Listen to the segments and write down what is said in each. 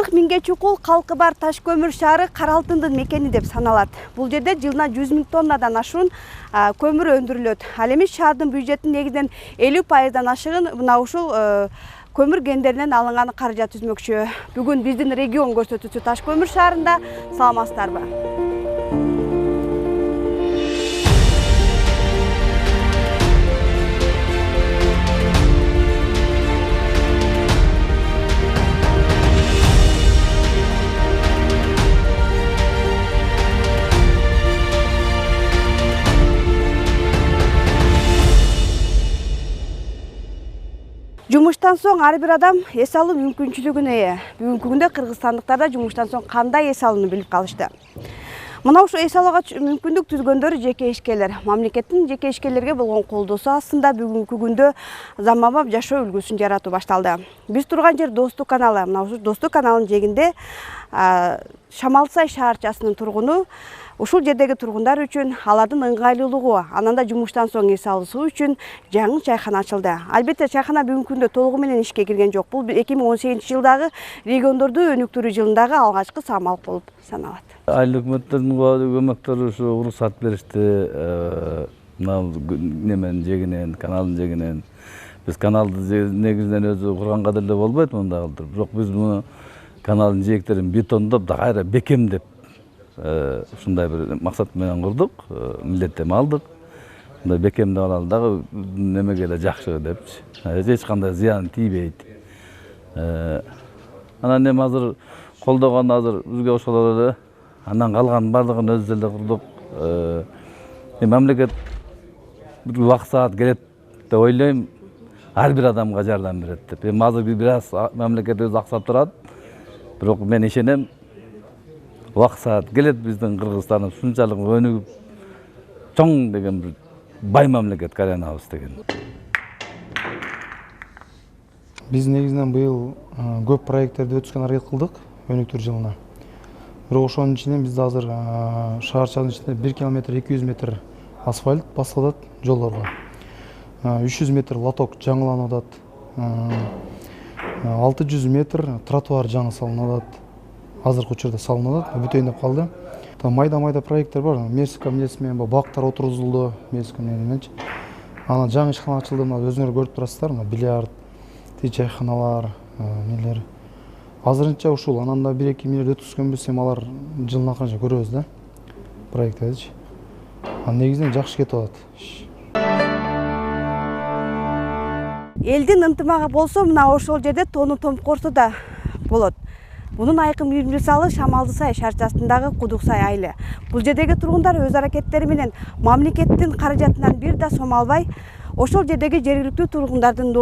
40 миңге чукул калкы бар Таш көмүр шаары Кара алтындын мекени деп саналат. Бул жерде жылына 100 миң тоннадан ашуун көмүр өндүрүлөт. Ал эми шаардын бюджетин негизинен 50% ашыгын мына ушул көмүр кендеринен алынган каражат түзмөкчү. Бүгүн биздин регион көрсөтүүсү Таш көмүр шаарында. Саламатсыздарбы? Жумуштан соң ар бир адам эс алуу мүмкүнчүлүгүнө ээ. Бүгүнкү күндө кыргызстандыктар да жумуштан соң кандай эс алууну билип калышты. Мына ушу эс алууга мүмкүндүк түзгөндөр жеке ишкерлер. Мамлекеттин жеке ишкерлерге болгон колдоосу астында бүгүнкү күндө заманбап жашоо үлгүсүн жаратуу башталды. Биз турган жер Достук каналы. Мына ушу Достук каналынын жээгинде Шамалсай шаарчасынын тургуну ушул жердеги тургундар үчүн алардын ыңгайлуулугу, анан да жумуштан соң эс алуусу үчүн жаңы чайхана ачылды. Албетте чайхана бүгүнкү күндө толугу менен ишке кирген жок. Бул 2018-жылдагы региондорду өнүктүрүү жылындагы алгачкы самалык болуп саналат. Айыл өкмөттөрдүн көмөктөрү ушу уруксат беришти. Немен жегинен, каналдын жегинен. Биз каналды негизинен өзү курганга деле болбойт мында кылдыр. Бирок биз муну каналдын жээктерин бетондоп, кайра бекемдеп ушундай бир максат менен курдук, милдеттеме алдык. Мындай бекемдеп алалы дагы немеге эле жакшы депчи. Эч кандай зыян тийбейт. Анан эми азыр колдогон азыр бизге ошол эле. Андан калган бардыгын өзүбүз эле курдук. Мамлекет бир убакыт саат келет деп ойлойм. Ар бир адамга жардам берет деп. Эми азыр бир аз мамлекет өзү аксап турат. Бирок мен ишенем, убакыт саат келет биздин Кыргызстан ушунчалык өнүгүп, чоң деген бир бай мамлекетке айланабыз деген. Биз негизинен быйыл көп проекттерди өткізгөн аракет кылдык өнүктүрүү жылына. Бирок ошонун ичинен бизде азыр шаарчанын ичинде 1 километр 200 метр асфальт басылат жолдорго. 300 метр лоток жаңыланып атат. 600 метр тротуар жаңы салынып атат. Азыркы учурда салынып атат, бүтөйүн деп калды. Майда проекттер бар. Мерсика эмнеси менен бактар отургузулду, Мерсика мененчи. Анан жаңы ишкана ачылды, өзүңөр көрүп турасыздар, бильярд, чайханалар, нелер. Азырынча ушул, анан да 1-2 миллиард өткүзгөнбүз, эми алар жылдын акырынча көрөбүз да. Проекттерди. Негизинен жакшы кетип атат. Элдин ынтымагы болсо, мына ошол жерде тону томкорсо да болот. Bunun айкын бир мисалы Шамалсай шаарчасындагы Кудуксай айылы. Бул жердеги тургундар өз аракеттери менен мамлекеттин каражатынан бир да сом албай, ошол жердеги жергиликтүү тургундардын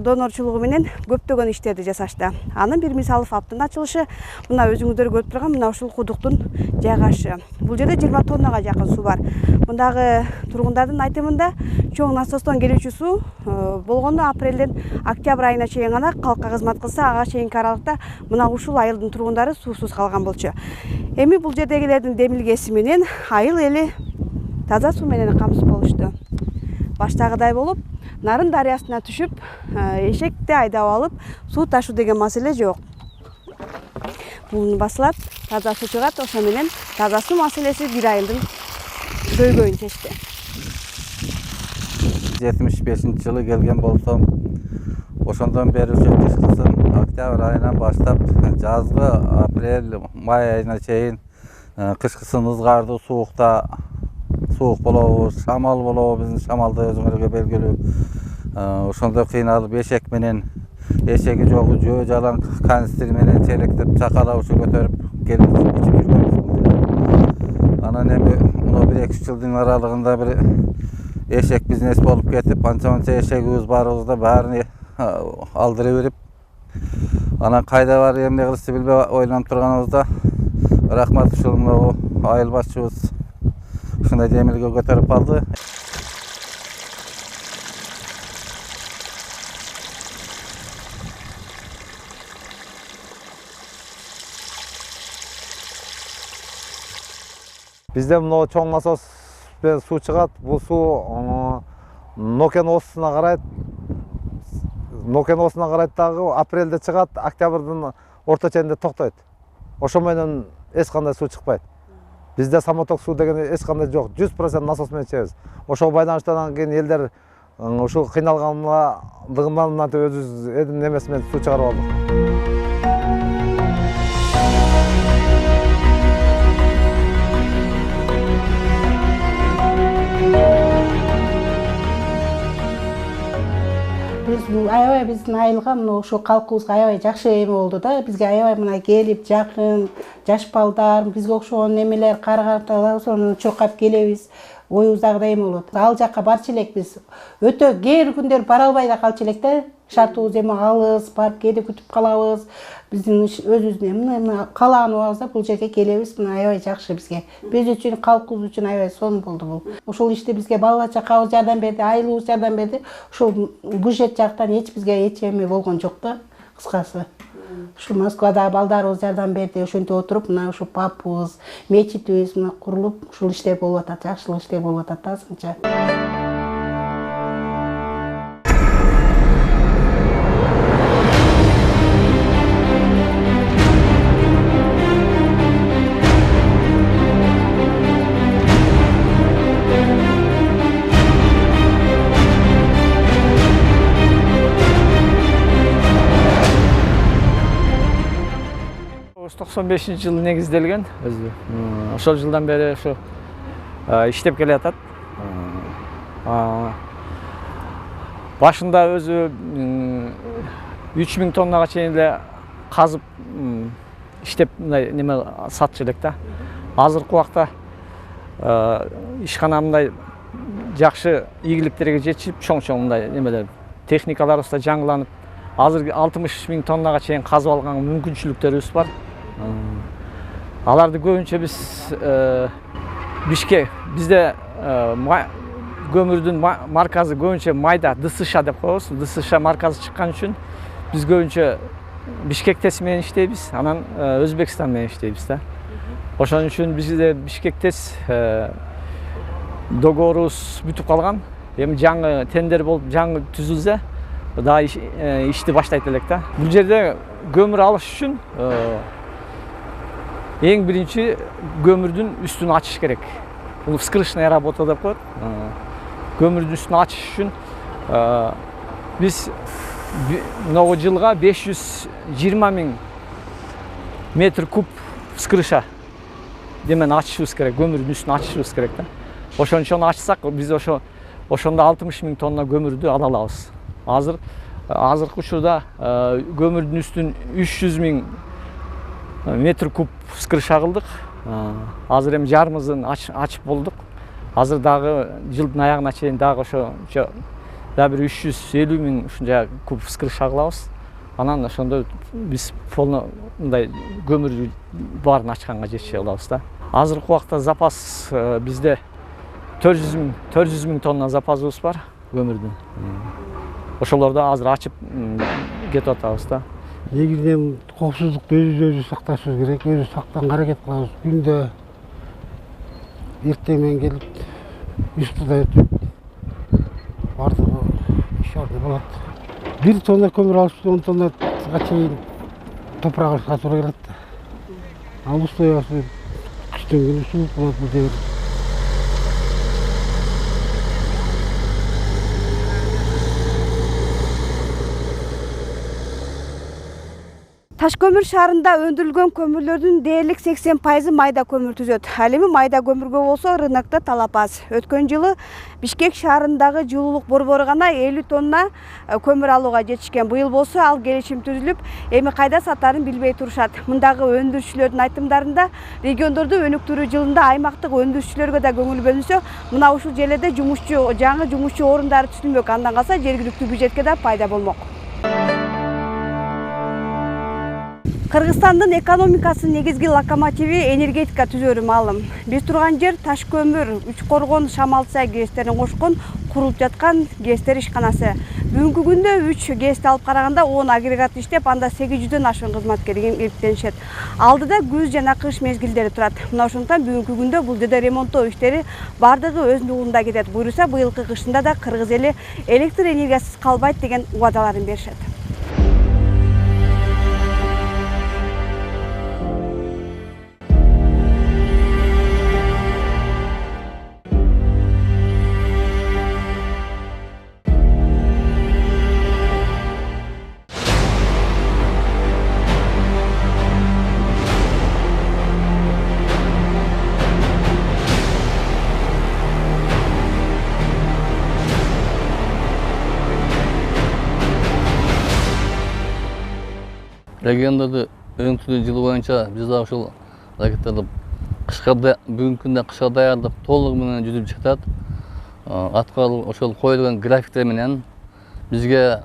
донорчулугу менен көптөгөн иштерди жасашты. Анын бир мисалы фаптын ачылышы мына өзүңүздөр көрүп турган мына ушул кудуктун жайгашы. Бул жерде 20 тоннага жакын суу бар. Мындагы тургундардын айтымында чоң насостон келүүчү суу болгондо апрелден октябрь айына чейин гана калкка кызмат кылса, ага чейинки аралыкта мына ушул айылдын тургундары суусуз калган болчу. Эми бул жердегилердин демилгеси менен айыл эли таза суу менен камсыз болушту. Баштагыдай болуп, Нарын дарыясына түшүп, эшекти айдап алып, суу ташуу деген маселе жок. Бул басылат, таза суу чыгат, ошо менен таза суу маселеси бир айылдын көйгөйүн чечти. 75-жылы келген болсом, ошондон бери иш кылсын, октябрь айынан баштап жазгы апрель, май айына чейин кышкысын ызгарды суукта суук болобу, шамал болобу, биздин шамалды өзүңөргө белгилүү. Ошондой кыйналып эшек менен, эшеги жогу жөө жалаң канистр менен челектеп чакалап ушу көтөрүп келип ичип жүргөнбүз. Анан эми мына 1-2 жылдын аралыгында бир эшек бизнес болуп кетип, анча-мынча эшегибиз барыбызда баарын алдырып берип, анан кайда бар эмне кылышты билбей ойлонуп турганыбызда рахмат ушул мына айыл башчыбыз ушундай демилге көтөрүп алды. Bizde mына чоң насоспен суу чыгат. Бул суу Нокен осуна карайт. Нокен осуна карайт дагы апрелде чыгат, октябрдын орто ченде токтойт. Ошо менен эч кандай суу чыкпайт. Бизде самоток суу деген эч кандай жок. 100% насос менен ичебиз. Ошого байланыштан кийин элдер ушул кыйналгандыгынан өзүбүз немеси менен суу чыгарып алдык. Аябай биздин айылга мына ошо калкыбызга аябай жакшы эме болду да. Бизге аябай мына келип жакын, жаш балдар, бизге окшогон немелер карагандар сонун чуркап келебиз. Оюбуздагы да эме болот. Ал жакка барчу элек биз. Өтө кээ бир күндөр бара албай да калчу элек да. Шартыбыз эме алыс, барып кээде күтүп калабыз. Биздин өзүбүздүн эмне каалаган убагыбызда бул жерге келебиз. Мына аябай жакшы бизге. Биз үчүн, калкыбыз үчүн аябай сонун болду бул. Ошол иште бизге бала чакабыз жардам берди, айылыбыз жардам берди. Ошол бюджет жактан бизге эч эме болгон жок да, кыскасы. Ушул Москвада балдарыбыз жардам берди. Ошентип отуруп, мына ушу папыбыз, мечитибиз мына курулуп, ушул иштер болуп атат, жакшылык иштер болуп атат азырынча. Тоқсан бешинчи жылы негизделген өзү. Ошол жылдан бери ошо иштеп келе атат. Башында өзү 3000 тоннага чейин эле казып иштеп мындай неме сатчу элек да. Азыркы убакта ишкана мындай жакшы ийгиликтерге жетишип, чоң-чоң мындай немелер техникаларыбыз да жаңыланып, азыр 60 000 тоннага чейин казып алган мүмкүнчүлүктөрүбүз бар. Аларды көбүнчө биз Бишкек, бизде көмүрдүн марказы көбүнчө майда ДСШ деп коебуз. ДСШ марказы чыккан үчүн биз көбүнчө Бишкек ТЭС менен иштейбиз, анан Өзбекстан менен иштейбиз да. Ошон үчүн бизде Бишкек ТЭС договорубуз бүтүп калган. Эми жаңы тендер болуп, жаңы түзүлсө, да ишти баштайт элек да. Бул жерде көмүр алыш үчүн эң биринчи көмүрдүн үстүн ачыш керек. Бул вскрышная работа деп коет. Көмүрдүн үстүн ачыш үчүн биз мына жылга 520 000 метр куб вскрыша демен ачышыбыз керек, көмүрдүн үстүн ачышыбыз керек да. Ошон үчүн ачсак, биз ошондо 60 000 тонна көмүрдү ала алабыз. Азыркы учурда көмүрдүн үстүн 300 000 метр куб вскрыша кылдык. Азыр эми жарымызын ачып болдук. Азыр дагы жылдын аягына чейин дагы ошо дагы бир 350 000 ушунча куб вскрыша кылабыз. Анан ошондо биз полно мындай көмүр баарын ачканга жетише алабыз да. Азыркы убакта запас бизде 400 000 тонна запасыбыз бар көмүрдүн. Ошолорду азыр ачып кетип атабыз да. Негизинен коопсуздукту өзү сакташыбыз керек, өзү сактанганга аракет кылабыз. Күндө эртең менен келип, учтуда өтүп, бардыгы ишарда болот. 1 тонна көмүр алып 10 тоннага чейин топурак алышка туура келет. Ал условиясы кыштын күнү суук болот бул жер. Таш көмүр шаарында өндүрүлгөн көмүрлөрдүн дээрлик 80% майда көмүр түзөт. Ал эми майда көмүргө болсо рынокто талап аз. Өткөн жылы Бишкек шаарындагы жылуулук борбору гана 50 тонна көмүр алууга жетишкен. Быйыл болсо ал келишим түзүлүп, эми кайда сатарын билбей турушат. Мындагы өндүрүүчүлөрдүн айтымдарында региондорду өнүктүрүү жылында аймактык өндүрүүчүлөргө да көңүл бөлүнсө, мына ушул жерлерде жаңы жумушчу орундары түзүлмөк. Андан калса жергиликтүү бюджетке да пайда болмок. Кыргызстандын экономикасынын негизги локомотиви энергетика түзөрү маалым. Биз турган жер Таш көмүр, Үчкоргон, Шамалсай ГЭСтерин кошкон курулуп жаткан ГЭСтер ишканасы. Бүгүнкү күндө 3 ГЭСти алып караганда 10 агрегат иштеп, анда 800дөн ашык кызматкер эмгектенишет. Алдыда күз жана кыш мезгилдери турат. Мына ошондуктан бүгүнкү күндө бул жерде ремонттоо иштери бардыгы өз нугунда кетет. Буюрса быйылкы кышында да кыргыз эли электр энергиясыз калбайт деген убадаларын беришет. региондарды өңтүлүү жылы боюнча биз дагы ушул аракеттерди бүгүнкү күндө кышка даярдык толугу менен жүзүп жатат. Аткарылып ошол коюлган графиктер менен бизге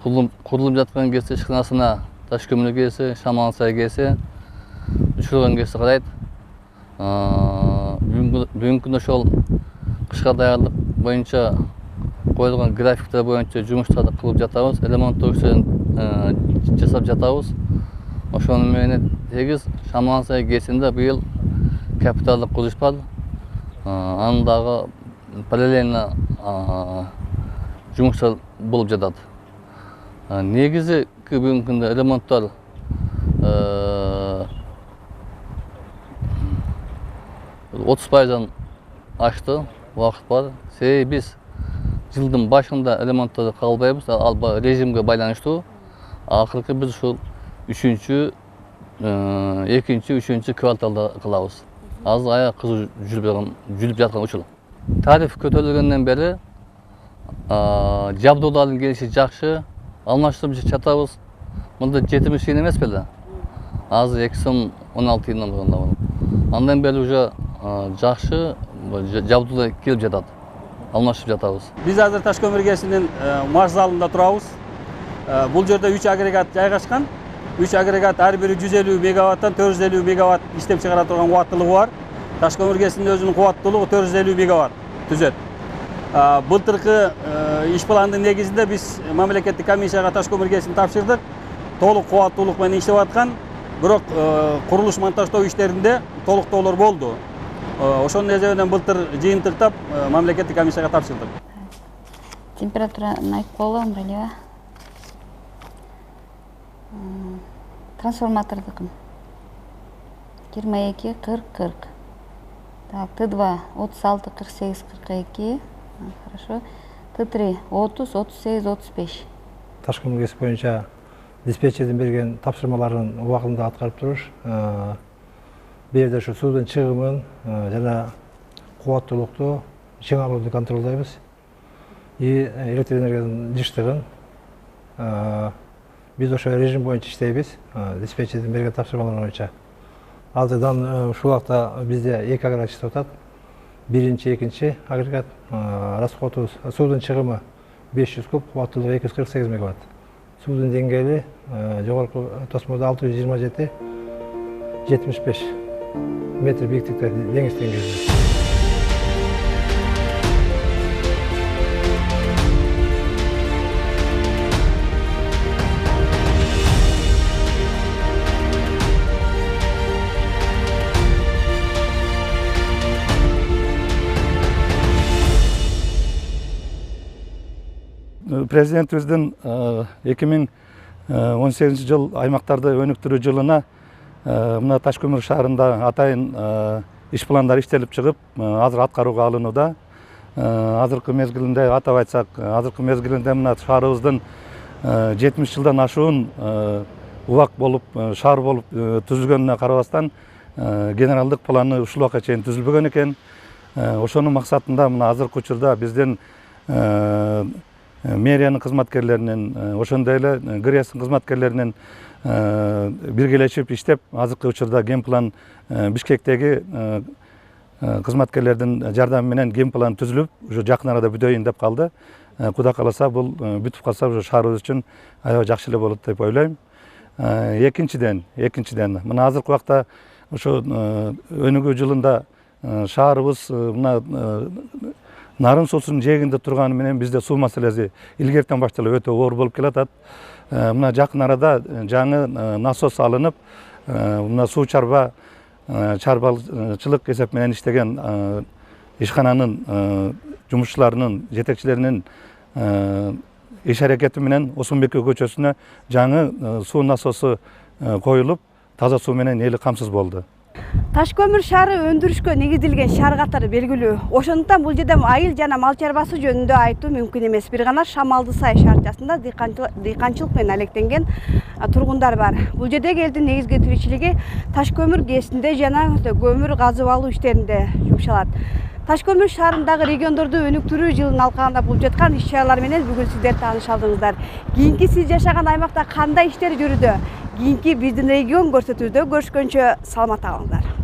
курулуп жаткан КС ишканасына таш көмүр КС, Шамал сай КС, учурган КС карайт. Бүгүнкү күндө ошол кышка даярдык боюнча коюлган графиктер боюнча жумуштарды кылып жатабыз, ремонттоо иштерин жасап жатабыз. Ошону менен тегиз Шамал сай КСинде быйыл капиталдык курулуш бар. Анын дагы параллельно жумуштар болуп жатат. Негизи бүгүнкү күндө ремонттор 30%-дан ашты, убакыт бар. Себеби биз жылдын башында ремонттарды кабылбайбыз, ал режимге байланыштуу. Акыркы биз ушул 2-3 кварталда кылабыз. Азыр аяк кызуу жүрүп жаткан учур. Тариф көтөрүлгөндөн бери жабдуулардын келиши жакшы, алмаштырып жатабыз. Мында 70 тыйын эмес беле? Азыр 216 тыйындан болгондо. Андан бери уже жакшы жабдуулар келип жатат. Алмашып жатабыз. Биз азыр таш көмүр КСинин марш залында турабыз. Бул жерде 3 агрегат жайгашкан. 3 агрегат ар бири 150 мегаваттан 450 мегаватт иштеп чыгара турган кубаттуулугу бар. Таш көмүр КСинин өзүнүн кубаттуулугу 450 мегаватт түзөт. Былтыркы иш пландын негизинде биз мамлекеттик комиссияга таш көмүр КСин тапшырдык. Толук кубаттуулук менен иштеп аткан. Бирок курулуш монтаждоо иштеринде толуктоолор болду. Ошонун эсебинен былтыр жыйынтыктап мамлекеттик комиссияга тапшырдык. Температураны айтып коелу белеби? Трансформатордыкы 22-40-40. Так, Т2 36-48-42. Хорошо. Т3 30-38-35. Таш көмүр КС боюнча диспетчердин берген тапшырмаларын убагында аткарып туруш. Бул жерде ушу суудун чыгымын жана кубаттуулукту чың алууну контролдойбуз. И электр энергиянын жыштыгын биз ошо режим боюнча иштейбиз. Диспетчердин берген тапшырмалар боюнча. Алдыдан ушул убакта бизде 2 агрегат иштеп атат. Биринчи, экинчи агрегат расходубуз суудун чыгымы 500 куб, кубаттуулугу 248 мегаватт. Суудун деңгээли жогорку тосмодо 627-75 метр бийиктикте деңиз деңгээлинде. Президентибиздин 2018 жыл аймактарды өнүктүрүү жылына мына Таш көмүр шаарында атайын иш пландар иштелип чыгып, азыр аткарууга алынууда. Азыркы мезгилинде атап айтсак, азыркы мезгилинде мына шаарыбыздын 70 жылдан ашуун убак болуп, шаар болуп түзүлгөнүнө карабастан генералдык планы ушул убакка чейин түзүлбөгөн экен. Ошонун максатында мына азыркы учурда биздин мэриянын кызматкерлеринин, ошондой эле ГРЭСтин кызматкерлеринин биргелешип иштеп, азыркы учурда генплан Бишкектеги кызматкерлердин жардамы менен генплан түзүлүп, уже жакын арада бүтөйүн деп калды. Кудай кааласа бул бүтүп калса уже шаарыбыз үчүн аябай жакшы эле болот деп ойлойм. Экинчиден, мына азыркы убакта ошо өнүгүү жылында шаарыбыз мына нарын суусунун жээгинде турганы менен бизде суу маселеси илгертен башталып өтө оор болуп келатат. Мына жакын арада жаңы насос алынып, мына суу чарбалчылык эсеп менен иштеген ишкананын жумушчуларынын, жетекчилеринин иш аракети менен Осмонбеков көчөсүнө жаңы суу насосу коюлуп, таза суу менен эли камсыз болду. Таш көмүр шаары өндүрүшкө негизделген шаар катары белгилүү. Ошондуктан бул жерде айыл жана мал чарбасы жөнүндө айтуу мүмкүн эмес. Бир гана Шамалды сай шаарчасында дыйканчылык менен алектенген тургундар бар. Бул жердеги элдин негизги тиричилиги таш көмүр КСинде жана көмүр казып алуу иштеринде жумшалат. Таш көмүр шаарындагы региондорду өнүктүрүү жылын алкагында болуп жаткан иш чаралар менен бүгүн сиздер тааныша алдыңыздар. Кийинки сиз жашаган аймакта кандай иштер жүрүүдө? Кийинки биздин регион көрсөтүүдө көрүшкөнчө саламатта калыңыздар.